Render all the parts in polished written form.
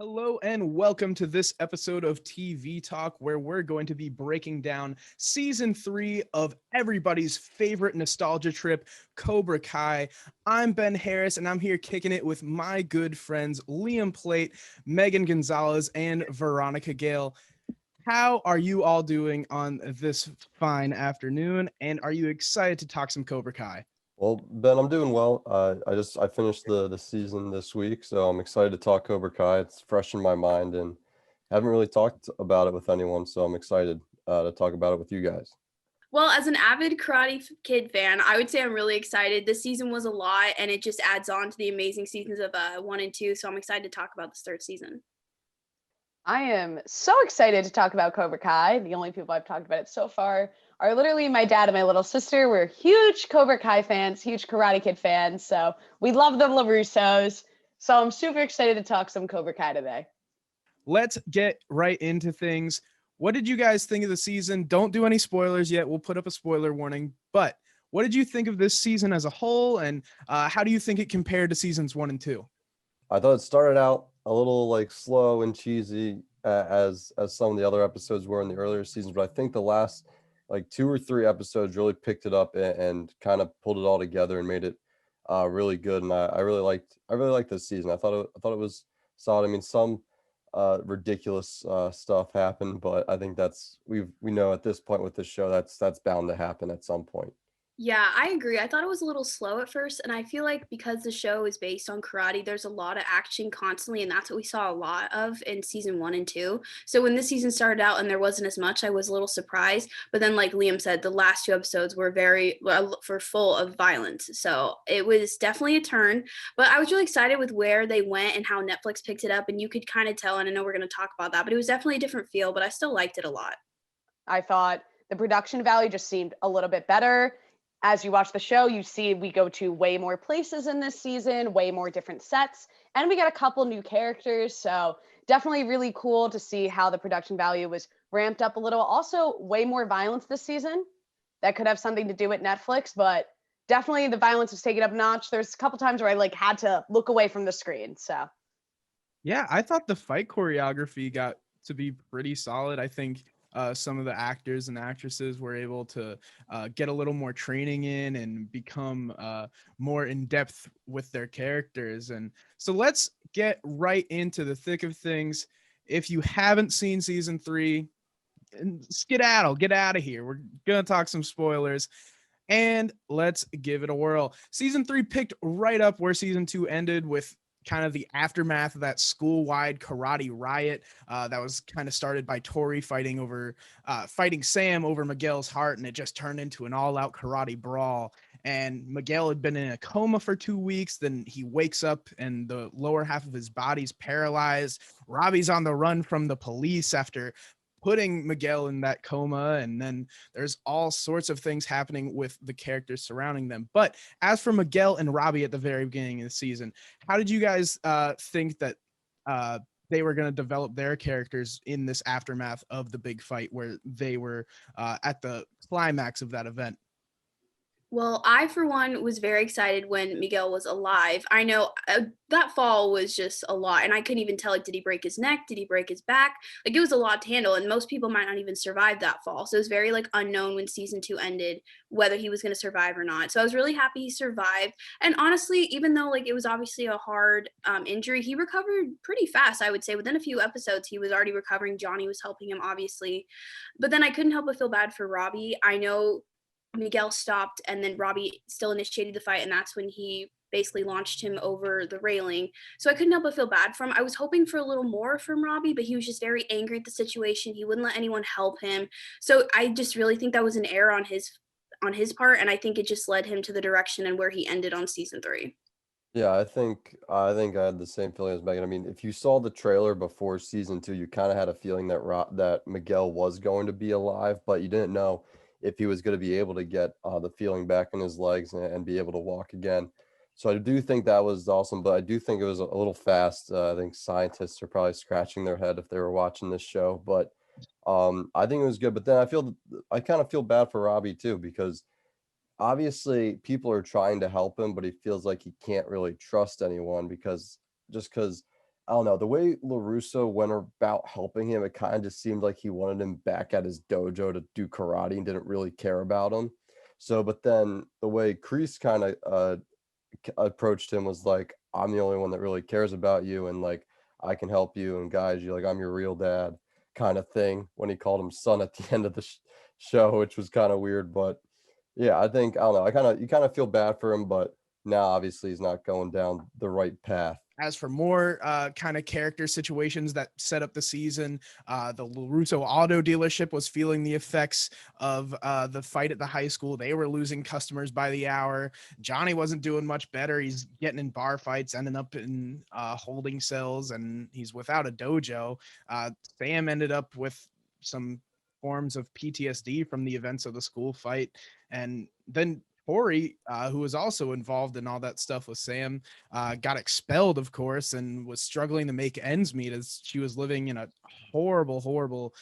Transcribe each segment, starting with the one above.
Hello and welcome to this episode of TV Talk, where we're going to be breaking down season 3 of everybody's favorite nostalgia trip, Cobra Kai. I'm Ben Harris, and I'm here kicking it with my good friends Liam Plate, Meagan Gonzalez, and Veronica Gail. How are you all doing on this fine afternoon? And are you excited to talk some Cobra Kai? Well, Ben, I'm doing well. I finished the season this week, so I'm excited to talk Cobra Kai. It's fresh in my mind, and haven't really talked about it with anyone, so I'm excited to talk about it with you guys. Well, as an avid Karate Kid fan, I would say I'm really excited. This season was a lot, and it just adds on to the amazing seasons of 1 and 2. So I'm excited to talk about this third season. I am so excited to talk about Cobra Kai. The only people I've talked about it so far are literally my dad and my little sister. We're huge Cobra Kai fans, huge Karate Kid fans. So we love the LaRussos. So I'm super excited to talk some Cobra Kai today. Let's get right into things. What did you guys think of the season? Don't do any spoilers yet. We'll put up a spoiler warning. But what did you think of this season as a whole? And how do you think it compared to seasons 1 and 2? I thought it started out a little like slow and cheesy as some of the other episodes were in the earlier seasons, but I think the last like 2 or 3 episodes really picked it up and kind of pulled it all together and made it really good. And I really liked this season. I thought it was solid. I mean, some ridiculous stuff happened, but I think we know at this point with the show that's bound to happen at some point. Yeah, I agree. I thought it was a little slow at first, and I feel like because the show is based on karate, there's a lot of action constantly, and that's what we saw a lot of in season 1 and 2. So when this season started out and there wasn't as much, I was a little surprised. But then, like Liam said, the last 2 episodes were for full of violence. So it was definitely a turn. But I was really excited with where they went and how Netflix picked it up, and you could kind of tell. And I know we're going to talk about that, but it was definitely a different feel. But I still liked it a lot. I thought the production value just seemed a little bit better. As you watch the show, you see we go to way more places in this season, way more different sets, and we got a couple new characters. So definitely really cool to see how the production value was ramped up a little. Also, way more violence this season. That could have something to do with Netflix, but definitely the violence was taken up a notch. There's a couple times where I had to look away from the screen. So Yeah, I thought the fight choreography got to be pretty solid. I think some of the actors and actresses were able to get a little more training in and become more in depth with their characters. And so let's get right into the thick of things. If you haven't seen season 3, skedaddle, get out of here. We're going to talk some spoilers. And let's give it a whirl. Season 3 picked right up where season 2 ended, with kind of the aftermath of that school-wide karate riot that was kind of started by Tori fighting Sam over Miguel's heart, and it just turned into an all-out karate brawl. And Miguel had been in a coma for 2 weeks. Then he wakes up and the lower half of his body's paralyzed. Robbie's on the run from the police after putting Miguel in that coma, and then there's all sorts of things happening with the characters surrounding them. But as for Miguel and Robbie at the very beginning of the season, how did you guys think that they were going to develop their characters in this aftermath of the big fight where they were at the climax of that event? Well, I, for one, was very excited when Miguel was alive. I know that fall was just a lot, and I couldn't even tell, like, did he break his neck? Did he break his back? Like, it was a lot to handle, and most people might not even survive that fall. So it was very, like, unknown when season 2 ended, whether he was going to survive or not. So I was really happy he survived. And honestly, even though, like, it was obviously a hard injury, he recovered pretty fast, I would say. Within a few episodes, he was already recovering. Johnny was helping him, obviously. But then I couldn't help but feel bad for Robbie. I know Miguel stopped, and then Robbie still initiated the fight, and that's when he basically launched him over the railing. So I couldn't help but feel bad for him. I was hoping for a little more from Robbie, but he was just very angry at the situation. He wouldn't let anyone help him. So I just really think that was an error on his part, and I think it just led him to the direction and where he ended on season 3. Yeah, I think I had the same feeling as Megan. I mean, if you saw the trailer before season 2, you kind of had a feeling that Miguel was going to be alive, but you didn't know if he was going to be able to get the feeling back in his legs and be able to walk again. So I do think that was awesome, but I do think it was a little fast. I think scientists are probably scratching their head if they were watching this show, but I think it was good. But then I kind of feel bad for Robbie too, because obviously people are trying to help him, but he feels like he can't really trust anyone because I don't know, the way LaRusso went about helping him, it kind of just seemed like he wanted him back at his dojo to do karate and didn't really care about him. So, but then the way Kreese kind of approached him was like, I'm the only one that really cares about you, and like I can help you and guide you, like I'm your real dad, kind of thing. When he called him son at the end of the show, which was kind of weird, but yeah, I think I don't know. You kind of feel bad for him, but now obviously he's not going down the right path. As for more kind of character situations that set up the season, the LaRusso auto dealership was feeling the effects of the fight at the high school. They were losing customers by the hour. Johnny wasn't doing much better. He's getting in bar fights, ending up in holding cells, and he's without a dojo. Sam ended up with some forms of PTSD from the events of the school fight. And then Tori, who was also involved in all that stuff with Sam, got expelled, of course, and was struggling to make ends meet as she was living in a horrible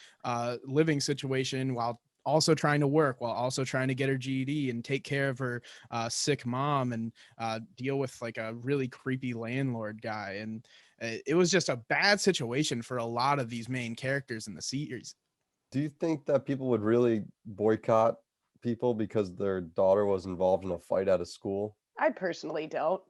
living situation while also trying to work, while also trying to get her GED and take care of her sick mom and deal with like a really creepy landlord guy. And it was just a bad situation for a lot of these main characters in the series. Do you think that people would really boycott people because their daughter was involved in a fight at a school? I personally don't.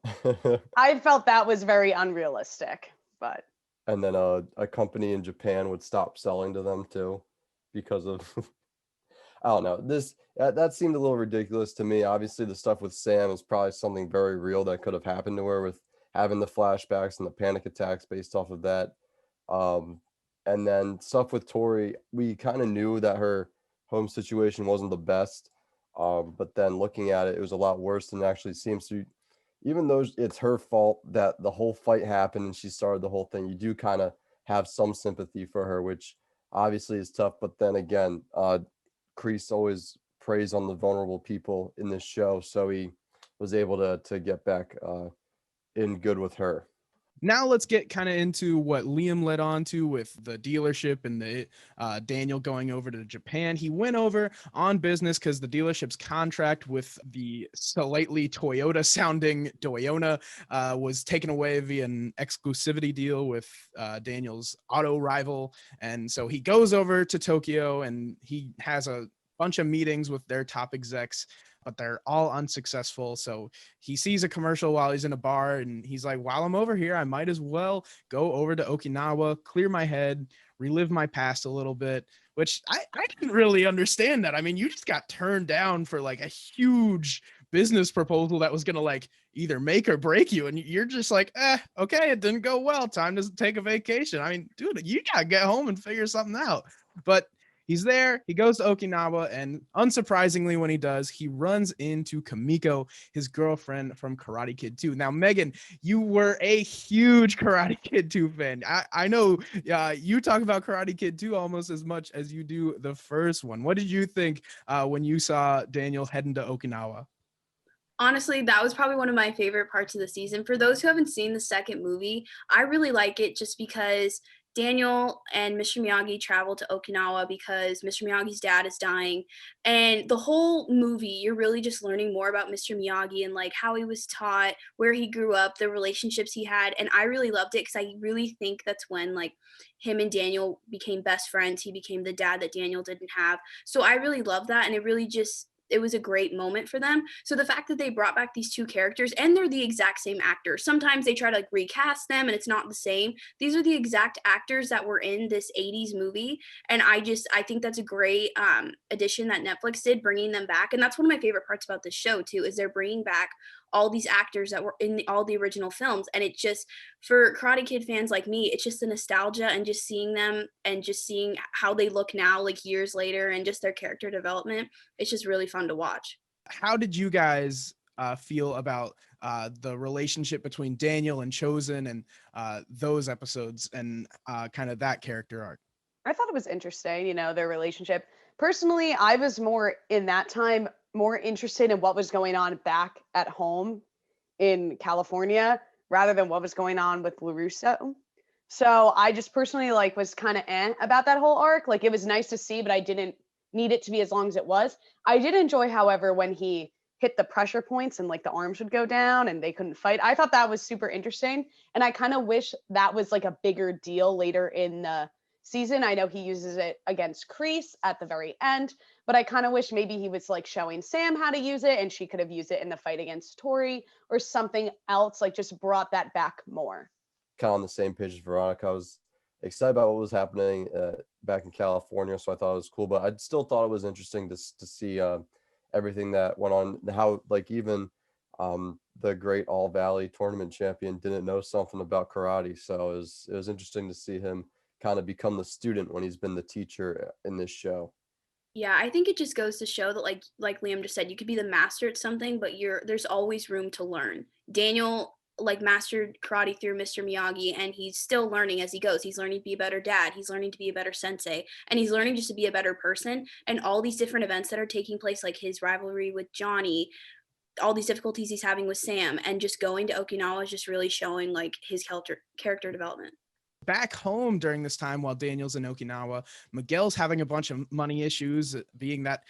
I felt that was very unrealistic, but And then a company in Japan would stop selling to them too because of I don't know. That seemed a little ridiculous to me. Obviously, the stuff with Sam is probably something very real that could have happened to her with having the flashbacks and the panic attacks based off of that. Um, and then stuff with Tori, we kind of knew that her home situation wasn't the best. But then looking at it, it was a lot worse than it actually seems to. Even though it's her fault that the whole fight happened and she started the whole thing, you do kind of have some sympathy for her, which obviously is tough. But then again, Kreese always preys on the vulnerable people in this show, so he was able to get back in good with her. Now let's get kind of into what Liam led on to with the dealership and the Daniel going over to Japan. He went over on business because the dealership's contract with the slightly Toyota sounding Doyona was taken away via an exclusivity deal with Daniel's auto rival. And so he goes over to Tokyo and he has a bunch of meetings with their top execs, but they're all unsuccessful. So he sees a commercial while he's in a bar and he's like, while I'm over here, I might as well go over to Okinawa, clear my head, relive my past a little bit, which I didn't really understand that. I mean, you just got turned down for like a huge business proposal that was going to like either make or break you. And you're just like, okay, it didn't go well. Time to take a vacation. I mean, dude, you got to get home and figure something out. But he's there. He goes to Okinawa, and unsurprisingly, when he does, he runs into Kamiko, his girlfriend from Karate Kid 2. Now, Meagan, you were a huge Karate Kid 2 fan. I know you talk about Karate Kid 2 almost as much as you do the first one. What did you think when you saw Daniel heading to Okinawa? Honestly, that was probably one of my favorite parts of the season. For those who haven't seen the second movie, I really like it just because Daniel and Mr. Miyagi travel to Okinawa because Mr. Miyagi's dad is dying. And the whole movie, you're really just learning more about Mr. Miyagi and like how he was taught, where he grew up, the relationships he had. And I really loved it because I really think that's when like him and Daniel became best friends. He became the dad that Daniel didn't have. So I really love that. And it was a great moment for them. So the fact that they brought back these two characters and they're the exact same actors. Sometimes they try to like recast them and it's not the same. These are the exact actors that were in this 80s movie. And I think that's a great addition that Netflix did, bringing them back. And that's one of my favorite parts about this show too, is they're bringing back all these actors that were in all the original films. And it just, for Karate Kid fans like me, it's just the nostalgia and just seeing them and just seeing how they look now, like years later, and just their character development. It's just really fun to watch. How did you guys feel about the relationship between Daniel and Chosen and those episodes and kind of that character arc? I thought it was interesting, their relationship. Personally, I was more in that time more interested in what was going on back at home in California rather than what was going on with LaRusso. So I just personally was kind of about that whole arc. Like it was nice to see, but I didn't need it to be as long as it was. I did enjoy, however, when he hit the pressure points and like the arms would go down and they couldn't fight. I thought that was super interesting. And I kind of wish that was like a bigger deal later in the season. I know he uses it against Kreese at the very end, but I kind of wish maybe he was like showing Sam how to use it and she could have used it in the fight against Tori or something else, like just brought that back more. Kind of on the same page as Veronica. I was excited about what was happening back in California, so I thought it was cool. But I still thought it was interesting to see everything that went on. How like even the great All Valley tournament champion didn't know something about karate, so it was interesting to see him kind of become the student when he's been the teacher in this show. Yeah, I think it just goes to show that like Liam just said, you could be the master at something, but there's always room to learn. Daniel like mastered karate through Mr. Miyagi, and he's still learning as he goes. He's learning to be a better dad, he's learning to be a better sensei, and he's learning just to be a better person. And all these different events that are taking place, like his rivalry with Johnny, all these difficulties he's having with Sam, and just going to Okinawa is just really showing like his character development. Back home during this time while Daniel's in Okinawa, Miguel's having a bunch of money issues, being that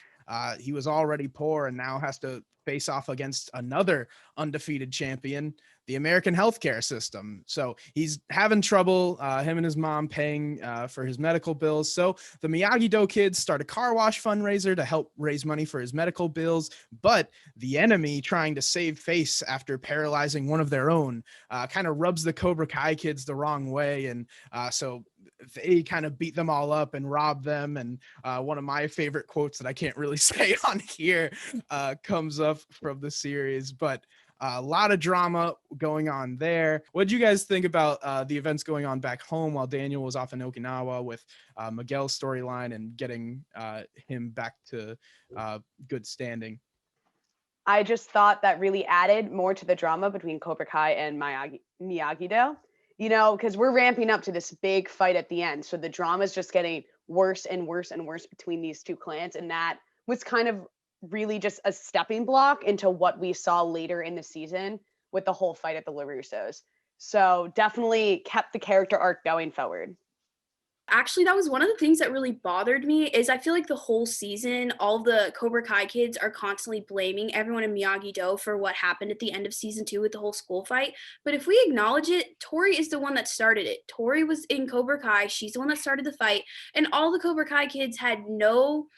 he was already poor and now has to face off against another undefeated champion, the American healthcare system. So he's having trouble, him and his mom paying for his medical bills. So the Miyagi-Do kids start a car wash fundraiser to help raise money for his medical bills. But the enemy, trying to save face after paralyzing one of their own, kind of rubs the Cobra Kai kids the wrong way. And so they kind of beat them all up and rob them. And one of my favorite quotes that I can't really say on here comes up from the series, but a lot of drama going on there. What did you guys think about the events going on back home while Daniel was off in Okinawa with Miguel's storyline and getting him back to good standing? I just thought that really added more to the drama between Cobra Kai and Miyagi-Do, you know, because we're ramping up to this big fight at the end. So the drama is just getting worse and worse and worse between these two clans. And that was kind of really just a stepping block into what we saw later in the season with the whole fight at the LaRussos. So definitely kept the character arc going forward. Actually, that was one of the things that really bothered me. Is I feel like the whole season, all the Cobra Kai kids are constantly blaming everyone in Miyagi-Do for what happened at the end of season 2 with the whole school fight. But if we acknowledge it, Tori is the one that started it. Tori was in Cobra Kai. She's the one that started the fight. And all the Cobra Kai kids had no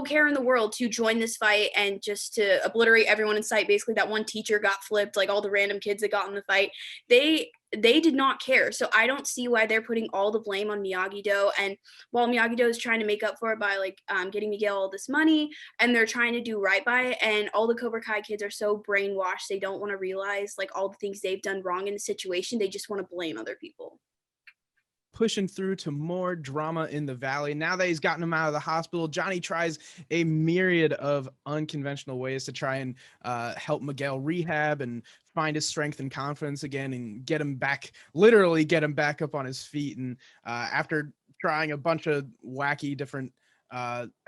care in the world to join this fight and just to obliterate everyone in sight. Basically, that one teacher got flipped, like all the random kids that got in the fight. They did not care. So I don't see why they're putting all the blame on Miyagi-Do. And while Miyagi-Do is trying to make up for it by like getting Miguel all this money, and they're trying to do right by it, and all the Cobra Kai kids are so brainwashed, they don't want to realize like all the things they've done wrong in the situation. They just want to blame other people. Pushing through to more drama in the valley. Now that he's gotten him out of the hospital, Johnny tries a myriad of unconventional ways to try and help Miguel rehab and find his strength and confidence again and literally get him back up on his feet. And after trying a bunch of wacky different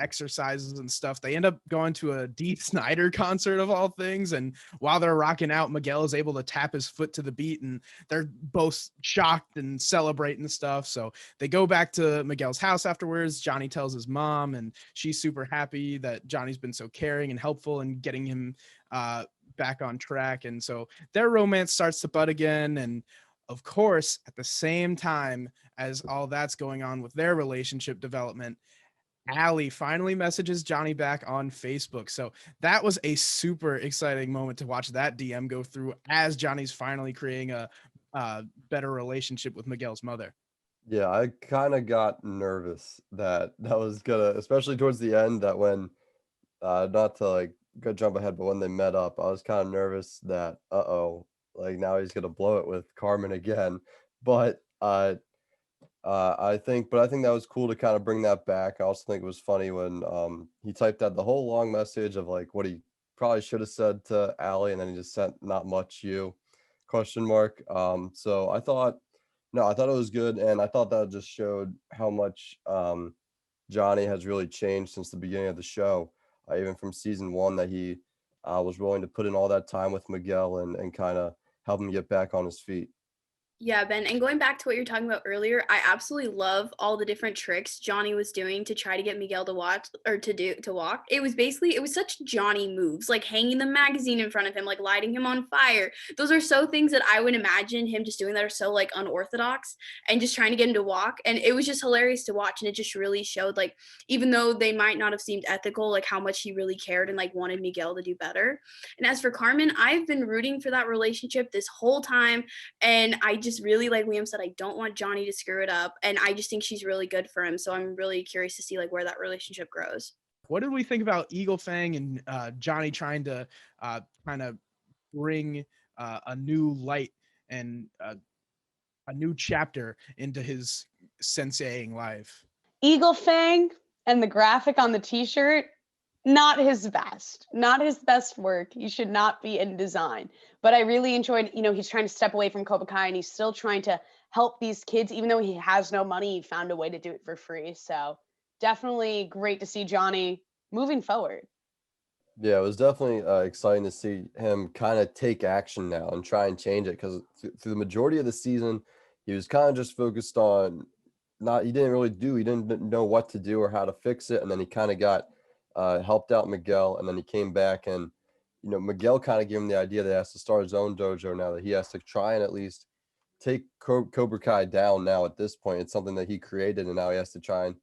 exercises and stuff, they end up going to a Dee Snider concert of all things, and while they're rocking out, Miguel is able to tap his foot to the beat, and they're both shocked and celebrating stuff. So they go back to Miguel's house afterwards. Johnny tells his mom, and she's super happy that Johnny's been so caring and helpful in getting him back on track. And so their romance starts to bud again. And of course, at the same time as all that's going on with their relationship development, Allie finally messages Johnny back on Facebook. So that was a super exciting moment to watch that DM go through as Johnny's finally creating a better relationship with Miguel's mother. Yeah, I kind of got nervous that was gonna, especially towards the end, that when not to like go jump ahead, but when they met up, I was kind of nervous that like now he's gonna blow it with Carmen again. But I think that was cool to kind of bring that back. I also think it was funny when he typed out the whole long message of like what he probably should have said to Allie, and then he just sent "not much you?" ? So I thought it was good, and I thought that just showed how much Johnny has really changed since the beginning of the show, even from season 1, that he was willing to put in all that time with Miguel and kind of help him get back on his feet. Yeah, Ben, and going back to what you're talking about earlier, I absolutely love all the different tricks Johnny was doing to try to get Miguel to watch or to walk. It was such Johnny moves, like hanging the magazine in front of him, like lighting him on fire. Those are so things that I would imagine him just doing that are so like unorthodox and just trying to get him to walk. And it was just hilarious to watch. And it just really showed like, even though they might not have seemed ethical, like how much he really cared and like wanted Miguel to do better. And as for Carmen, I've been rooting for that relationship this whole time. And I just really, like Liam said, I don't want Johnny to screw it up. And I just think she's really good for him. So I'm really curious to see like where that relationship grows. What did we think about Eagle Fang and Johnny trying to kind of bring a new light and a new chapter into his senseiing life? Eagle Fang and the graphic on the t-shirt, not his best work. He should not be in design. But I really enjoyed, he's trying to step away from Cobra Kai and he's still trying to help these kids. Even though he has no money, he found a way to do it for free. So definitely great to see Johnny moving forward. Yeah, it was definitely exciting to see him kind of take action now and try and change it, because through the majority of the season, he was kind of just focused on he didn't know what to do or how to fix it. And then he kind of got helped out Miguel, and then he came back and, Miguel kind of gave him the idea that he has to start his own dojo now, that he has to try and at least take Cobra Kai down now at this point. It's something that he created and now he has to try and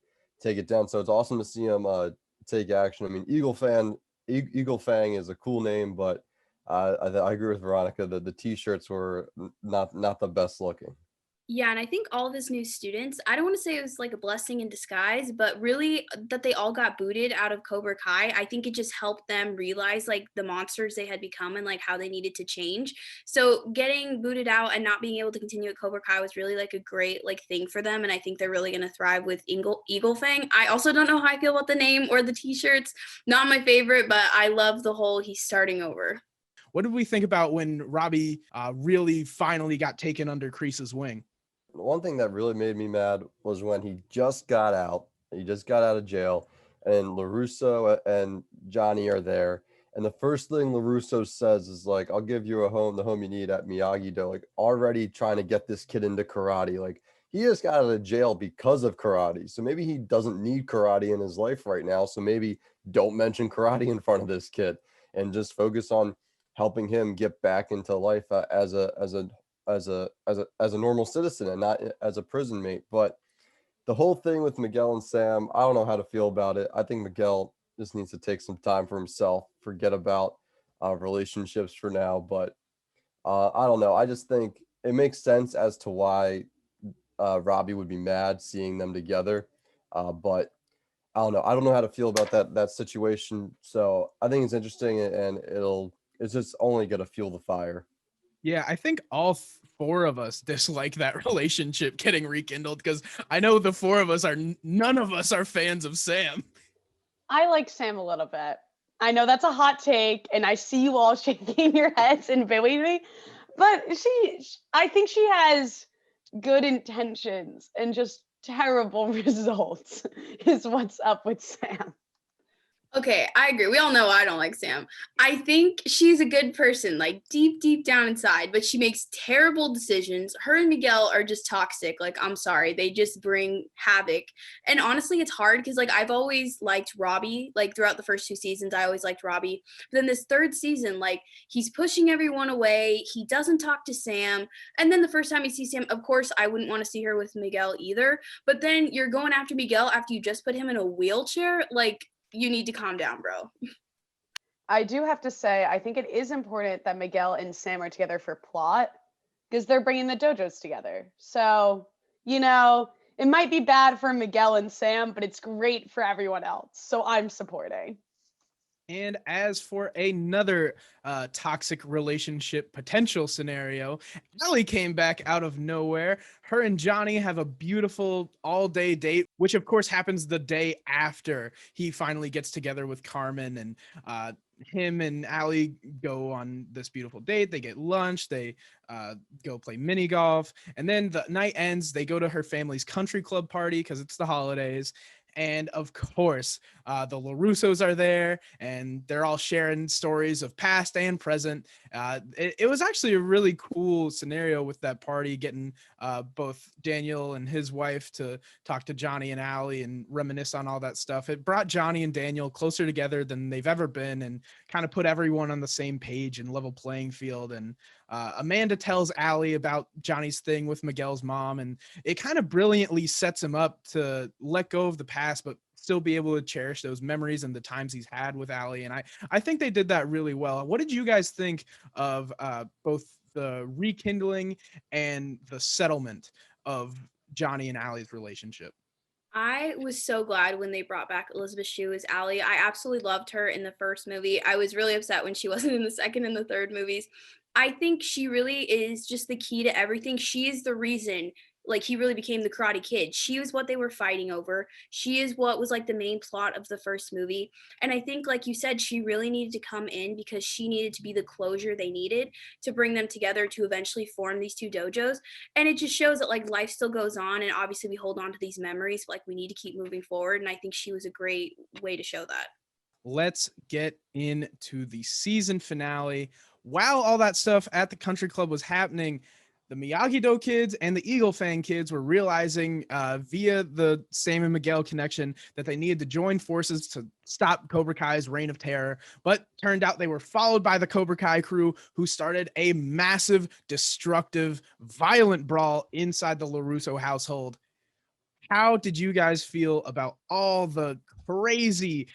take it down. So it's awesome to see him take action. I mean, Eagle Fang is a cool name, but I agree with Veronica that the t-shirts were not the best looking. Yeah, and I think all of his new students, I don't want to say it was like a blessing in disguise, but really that they all got booted out of Cobra Kai. I think it just helped them realize like the monsters they had become and like how they needed to change. So getting booted out and not being able to continue at Cobra Kai was really like a great like thing for them. And I think they're really going to thrive with Eagle Fang. I also don't know how I feel about the name or the t-shirts. Not my favorite, but I love the whole he's starting over. What did we think about when Robbie really finally got taken under Kreese's wing? One thing that really made me mad was when he just got out. He just got out of jail, and LaRusso and Johnny are there. And the first thing LaRusso says is like, "I'll give you the home you need at Miyagi-Do." Like, already trying to get this kid into karate. Like, he just got out of jail because of karate. So maybe he doesn't need karate in his life right now. So maybe don't mention karate in front of this kid and just focus on helping him get back into life as a normal citizen and not as a prison mate. But the whole thing with Miguel and Sam, I don't know how to feel about it. I think Miguel just needs to take some time for himself, forget about relationships for now. But I don't know. I just think it makes sense as to why Robbie would be mad seeing them together. But I don't know. I don't know how to feel about that situation. So I think it's interesting, and it's just only gonna fuel the fire. Yeah, I think all four of us dislike that relationship getting rekindled, because I know the four of us none of us are fans of Sam. I like Sam a little bit. I know that's a hot take, and I see you all shaking your heads and booing me, but I think she has good intentions and just terrible results is what's up with Sam. Okay, I agree. We all know I don't like Sam. I think she's a good person, like deep down inside, but she makes terrible decisions. Her and Miguel are just toxic. Like, I'm sorry. They just bring havoc. And honestly, it's hard because, like, I've always liked Robbie. Like, throughout the first two seasons, I always liked Robbie. But then this third season, like, he's pushing everyone away. He doesn't talk to Sam. And then the first time you see Sam, of course, I wouldn't want to see her with Miguel either. But then you're going after Miguel after you just put him in a wheelchair. Like, you need to calm down, bro. I do have to say, I think it is important that Miguel and Sam are together for plot because they're bringing the dojos together. So, it might be bad for Miguel and Sam, but it's great for everyone else. So I'm supporting. And as for another toxic relationship potential scenario, Allie came back out of nowhere. Her and Johnny have a beautiful all-day date, which of course happens the day after he finally gets together with Carmen. And him and Allie go on this beautiful date. They get lunch. They go play mini golf. And then the night ends. They go to her family's country club party because it's the holidays. And of course, the LaRussos are there, and they're all sharing stories of past and present. It was actually a really cool scenario with that party, getting both Daniel and his wife to talk to Johnny and Allie and reminisce on all that stuff. It brought Johnny and Daniel closer together than they've ever been, and kind of put everyone on the same page and level playing field. And Amanda tells Allie about Johnny's thing with Miguel's mom, and it kind of brilliantly sets him up to let go of the past, but still be able to cherish those memories and the times he's had with Allie. And I think they did that really well. What did you guys think of both the rekindling and the settlement of Johnny and Allie's relationship? I was so glad when they brought back Elizabeth Shue as Allie. I absolutely loved her in the first movie. I was really upset when she wasn't in the second and the third movies. I think she really is just the key to everything. She is the reason, like, he really became the Karate Kid. She was what they were fighting over. She is what was like the main plot of the first movie. And I think, like you said, she really needed to come in because she needed to be the closure they needed to bring them together to eventually form these two dojos. And it just shows that like life still goes on, and obviously we hold on to these memories, but like we need to keep moving forward. And I think she was a great way to show that. Let's get into the season finale. While all that stuff at the country club was happening, the Miyagi-Do kids and the Eagle Fang kids were realizing via the Sam and Miguel connection that they needed to join forces to stop Cobra Kai's reign of terror. But turned out they were followed by the Cobra Kai crew, who started a massive, destructive, violent brawl inside the LaRusso household. How did you guys feel about all the crazy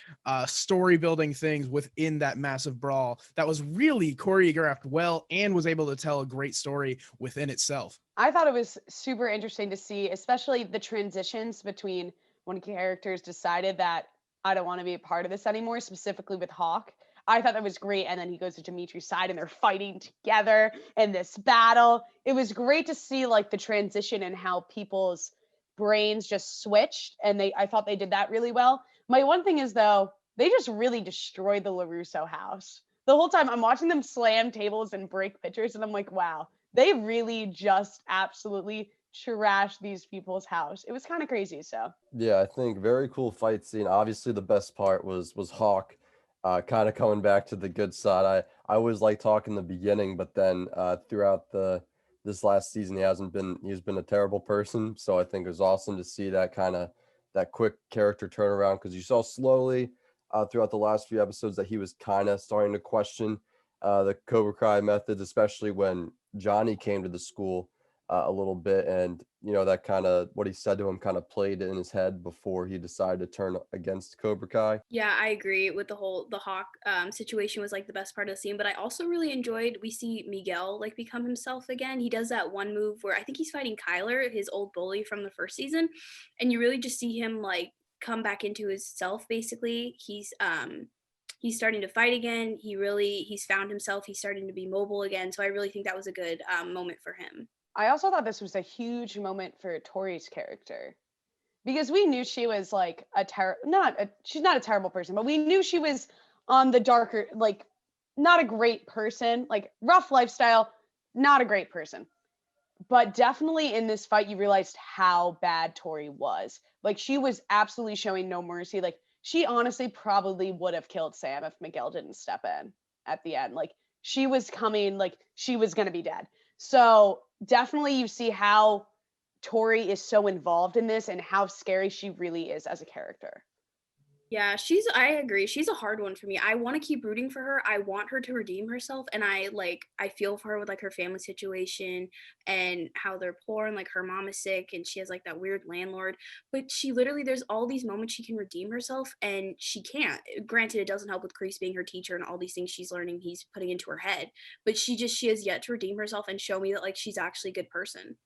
story building things within that massive brawl that was really choreographed well and was able to tell a great story within itself? I thought it was super interesting to see, especially the transitions between when characters decided that I don't want to be a part of this anymore, specifically with Hawk. I thought that was great. And then he goes to Dimitri's side and they're fighting together in this battle. It was great to see like the transition and how people's brains just switched. And I thought they did that really well. My one thing is though, they just really destroyed the LaRusso house. The whole time I'm watching them slam tables and break pitchers, and I'm like, wow, they really just absolutely trashed these people's house. It was kind of crazy. So Yeah, I think very cool fight scene. Obviously, the best part was Hawk, kind of coming back to the good side. I always like talking in the beginning, but then throughout this last season, he's been a terrible person. So I think it was awesome to see that quick character turnaround, because you saw slowly throughout the last few episodes that he was kind of starting to question the Cobra Kai methods, especially when Johnny came to the school a little bit, and that kind of what he said to him kind of played in his head before he decided to turn against Cobra Kai. Yeah, I agree with the Hawk situation was like the best part of the scene, but I also really enjoyed we see Miguel like become himself again. He does that one move where I think he's fighting Kyler, his old bully from the first season, and you really just see him like come back into his self basically. He's starting to fight again. He's found himself. He's starting to be mobile again. So I really think that was a good moment for him. I also thought this was a huge moment for Tori's character, because we knew she was like she's not a terrible person, but we knew she was on the darker, like not a great person, like rough lifestyle, not a great person. But definitely in this fight, you realized how bad Tori was. Like she was absolutely showing no mercy. Like she honestly probably would have killed Sam if Miguel didn't step in at the end. Like she was coming, like she was going to be dead. So definitely you see how Tori is so involved in this and how scary she really is as a character. Yeah, I agree. She's a hard one for me. I want to keep rooting for her. I want her to redeem herself. And I feel for her with like her family situation and how they're poor and like her mom is sick and she has like that weird landlord. But she literally, there's all these moments she can redeem herself and she can't. Granted, it doesn't help with Kreese being her teacher and all these things she's learning, he's putting into her head. But she has yet to redeem herself and show me that like she's actually a good person.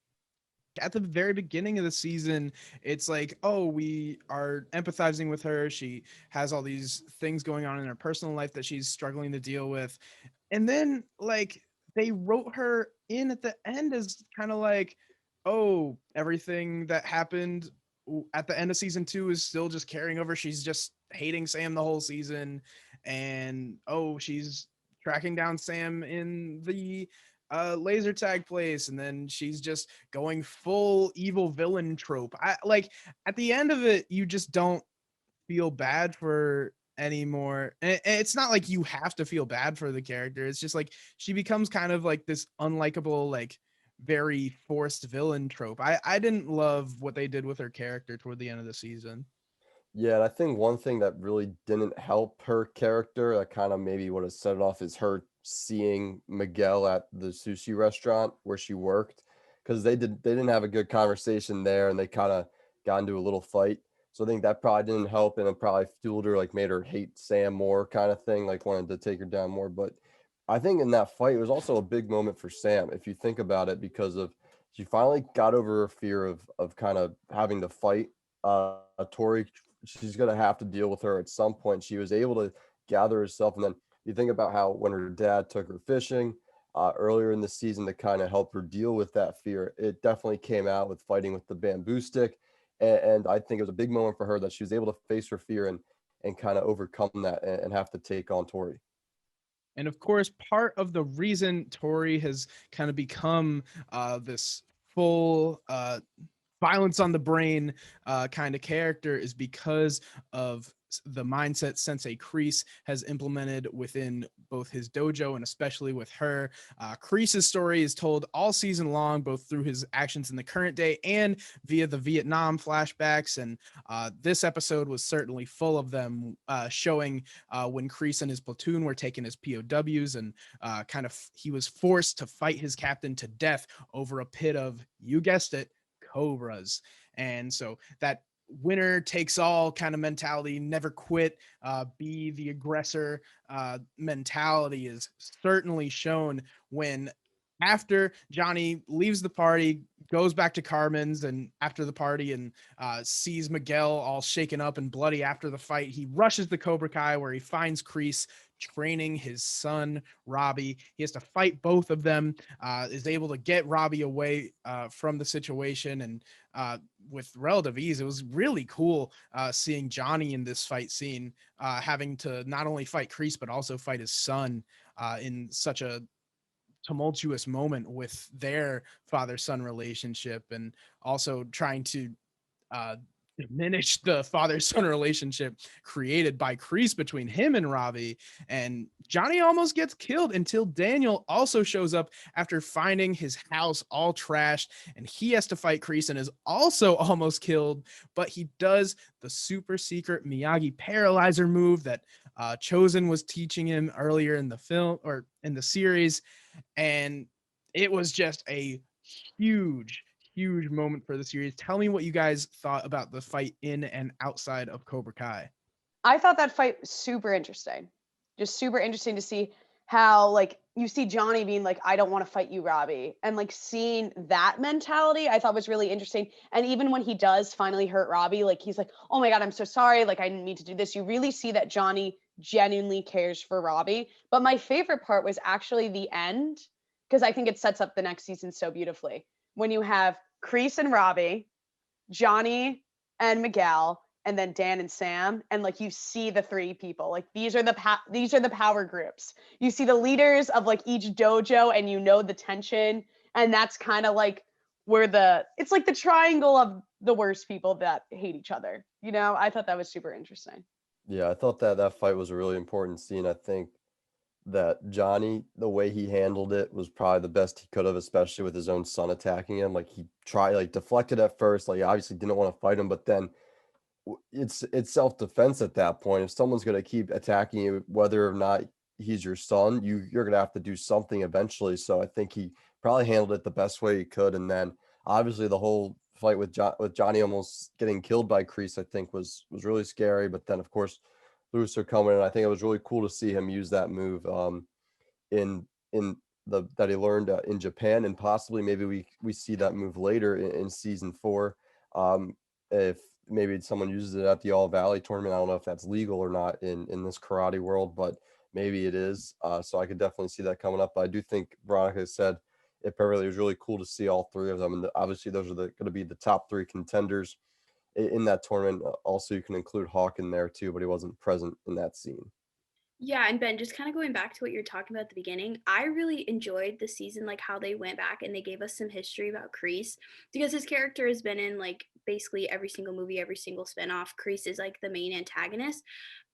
At the very beginning of the season, it's like, oh, we are empathizing with her. She has all these things going on in her personal life that she's struggling to deal with. And then, like, they wrote her in at the end as kind of like, oh, everything that happened at the end of season 2 is still just carrying over. She's just hating Sam the whole season. And, oh, she's tracking down Sam in the laser tag place, and then she's just going full evil villain trope. I like at the end of it, you just don't feel bad for anymore. And it's not like you have to feel bad for the character. It's just like she becomes kind of like this unlikable, like very forced villain trope. I didn't love what they did with her character toward the end of the season. Yeah, and I think one thing that really didn't help her character, that kind of maybe would have set it off, is her seeing Miguel at the sushi restaurant where she worked, because they didn't have a good conversation there, and they kind of got into a little fight. So I think that probably didn't help, and it probably fueled her, like made her hate Sam more, kind of thing, like wanted to take her down more. But I think in that fight, it was also a big moment for Sam, if you think about it, because of she finally got over her fear of kind of having to fight Tori. She's going to have to deal with her at some point. She was able to gather herself. And then you think about how when her dad took her fishing earlier in the season to kind of help her deal with that fear, it definitely came out with fighting with the bamboo stick. And I think it was a big moment for her that she was able to face her fear and kind of overcome that and have to take on Tori. And of course, part of the reason Tori has kind of become this full violence on the brain kind of character is because of the mindset Sensei Kreese has implemented within both his dojo and especially with her. Kreese's story is told all season long, both through his actions in the current day and via the Vietnam flashbacks. And this episode was certainly full of them, showing when Kreese and his platoon were taken as POWs, and he was forced to fight his captain to death over a pit of, you guessed it, cobras. And so that winner takes all kind of mentality, never quit, be the aggressor mentality is certainly shown when, after Johnny leaves the party, goes back to Carmen's, and after the party, and sees Miguel all shaken up and bloody after the fight, he rushes the Cobra Kai where he finds Kreese training his son Robbie. He has to fight both of them, is able to get Robbie away from the situation, and with relative ease. It was really cool seeing Johnny in this fight scene, having to not only fight Kreese but also fight his son in such a tumultuous moment with their father-son relationship, and also trying to uh, diminish the father-son relationship created by Kreese between him and Robbie. And Johnny almost gets killed until Daniel also shows up after finding his house all trashed, and he has to fight Kreese and is also almost killed, but he does the super secret Miyagi paralyzer move that Chosen was teaching him earlier in the film, or in the series. And it was just a huge moment for the series. Tell me what you guys thought about the fight in and outside of Cobra Kai. I thought that fight was super interesting. Just super interesting to see how, like, you see Johnny being like, I don't want to fight you, Robbie. And like seeing that mentality, I thought was really interesting. And even when he does finally hurt Robbie, like he's like, oh my God, I'm so sorry. Like, I didn't mean to do this. You really see that Johnny genuinely cares for Robbie. But my favorite part was actually the end, because I think it sets up the next season so beautifully. When you have Kreese and Robbie, Johnny and Miguel, and then Dan and Sam, and like you see the three people, like these are the power groups. You see the leaders of like each dojo, and you know the tension, and that's kind of like where it's like the triangle of the worst people that hate each other. You know, I thought that was super interesting. Yeah, I thought that fight was a really important scene. I think that Johnny, the way he handled it was probably the best he could have, especially with his own son attacking him. Like he tried, like deflected at first, like he obviously didn't want to fight him, but then it's self-defense at that point. If someone's going to keep attacking you, whether or not he's your son, you're going to have to do something eventually. So I think he probably handled it the best way he could. And then obviously the whole fight with Johnny almost getting killed by Kreese, I think was really scary. But then of course Looser coming in, I think it was really cool to see him use that move in the that he learned in Japan, and possibly maybe we see that move later in season 4. If maybe someone uses it at the All Valley tournament. I don't know if that's legal or not in this karate world, but maybe it is. So I could definitely see that coming up. But I do think Veronica said it perfectly. It was really cool to see all three of them. And obviously those are going to be the top 3 contenders in that tournament. Also, you can include Hawk in there too, but he wasn't present in that scene. Yeah, and Ben, just kind of going back to what you're talking about at the beginning, I really enjoyed the season, like how they went back and they gave us some history about Kreese because his character has been in like basically every single movie, every single spinoff. Kreese is like the main antagonist.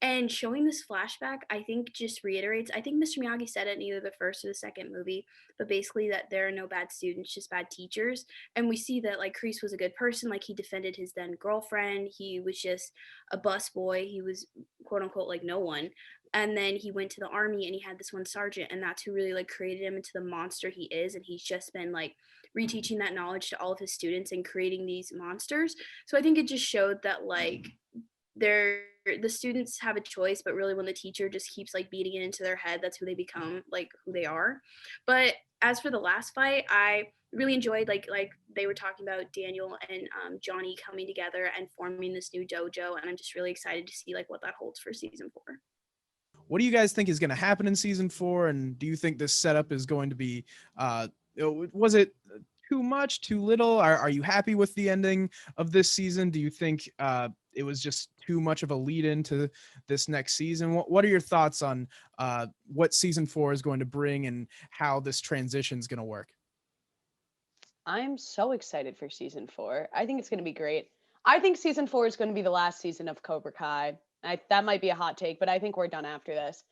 And showing this flashback, I think just reiterates, I think Mr. Miyagi said it in either the first or the second movie, but basically that there are no bad students, just bad teachers. And we see that like Kreese was a good person, like he defended his then girlfriend. He was just a bus boy. He was quote unquote like no one, and then he went to the army and he had this one sergeant, and that's who really like created him into the monster he is, and he's just been like reteaching that knowledge to all of his students and creating these monsters. So I think it just showed that like they're the students have a choice, but really when the teacher just keeps like beating it into their head, that's who they become, like who they are. But as for the last fight, I really enjoyed like they were talking about Daniel and Johnny coming together and forming this new dojo, and I'm just really excited to see like what that holds for season 4. What do you guys think is going to happen in season 4? And do you think this setup is going to be, was it too much, too little? Are you happy with the ending of this season? Do you think it was just too much of a lead into this next season? What are your thoughts on what season 4 is going to bring and how this transition is going to work? I'm so excited for season 4. I think it's going to be great. I think season 4 is going to be the last season of Cobra Kai. That might be a hot take, but I think we're done after this.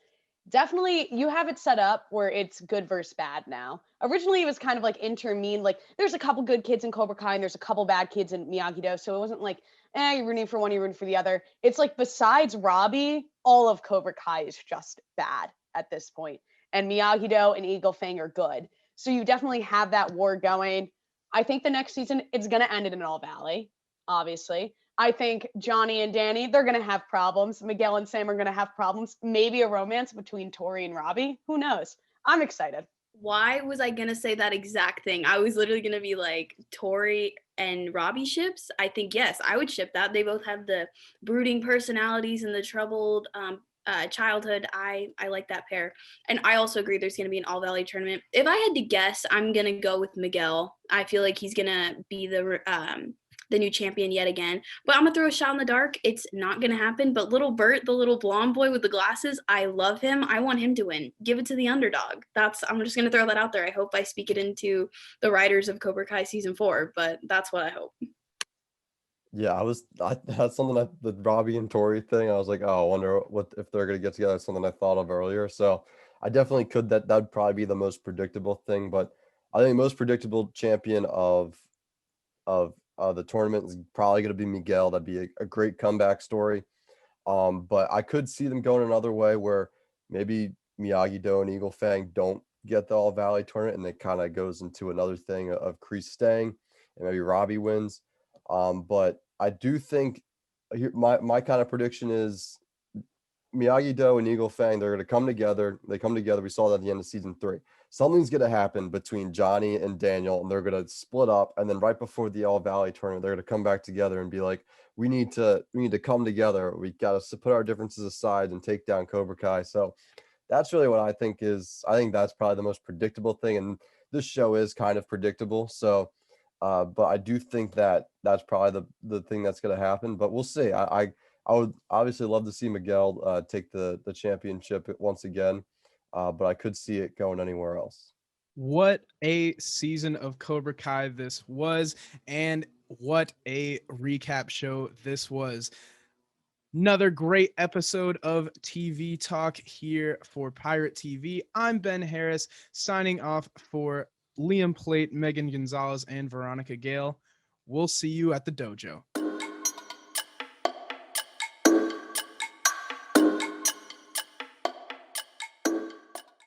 Definitely, you have it set up where it's good versus bad now. Originally, it was kind of like intermean. Like, there's a couple good kids in Cobra Kai, and there's a couple bad kids in Miyagi-Do. So it wasn't like, you're rooting for one, you're rooting for the other. It's like, besides Robbie, all of Cobra Kai is just bad at this point. And Miyagi-Do and Eagle Fang are good. So you definitely have that war going. I think the next season, it's going to end in an All Valley, obviously. I think Johnny and Danny, they're going to have problems. Miguel and Sam are going to have problems. Maybe a romance between Tori and Robbie. Who knows? I'm excited. Why was I gonna say that exact thing? I was literally gonna be like Tori and Robbie ships. I think yes, I would ship that. They both have the brooding personalities and the troubled childhood. I like that pair, and I also agree there's gonna be an All Valley tournament. If I had to guess, I'm gonna go with Miguel. I feel like he's gonna be the new champion yet again. But I'm gonna throw a shot in the dark. It's not gonna happen. But little Bert, the little blonde boy with the glasses, I love him. I want him to win. Give it to the underdog. I'm just gonna throw that out there. I hope I speak it into the writers of Cobra Kai season 4, but that's what I hope. Yeah, that's something the Robbie and Tori thing. I was like, oh, I wonder what if they're gonna get together. Something I thought of earlier. So I definitely could that'd probably be the most predictable thing. But I think the most predictable champion of the tournament is probably going to be Miguel. That'd be a great comeback story. But I could see them going another way where maybe Miyagi-Do and Eagle Fang don't get the All Valley tournament, and it kind of goes into another thing of Kreese staying, and maybe Robbie wins. But I do think my kind of prediction is Miyagi-Do and Eagle Fang, they're going to come together. They come together. We saw that at the end of season 3. Something's going to happen between Johnny and Daniel, and they're going to split up. And then right before the All Valley tournament, they're going to come back together and be like, we need to come together. We got to put our differences aside and take down Cobra Kai. So that's really what I think that's probably the most predictable thing. And this show is kind of predictable. So, but I do think that's probably the thing that's going to happen. But we'll see. I would obviously love to see Miguel take the championship once again, but I could see it going anywhere else. What a season of Cobra Kai this was, and what a recap show this was. Another great episode of TV Talk here for Pirate TV. I'm Ben Harris, signing off for Liam Plate, Meagan Gonzalez, and Veronica Gail. We'll see you at the dojo.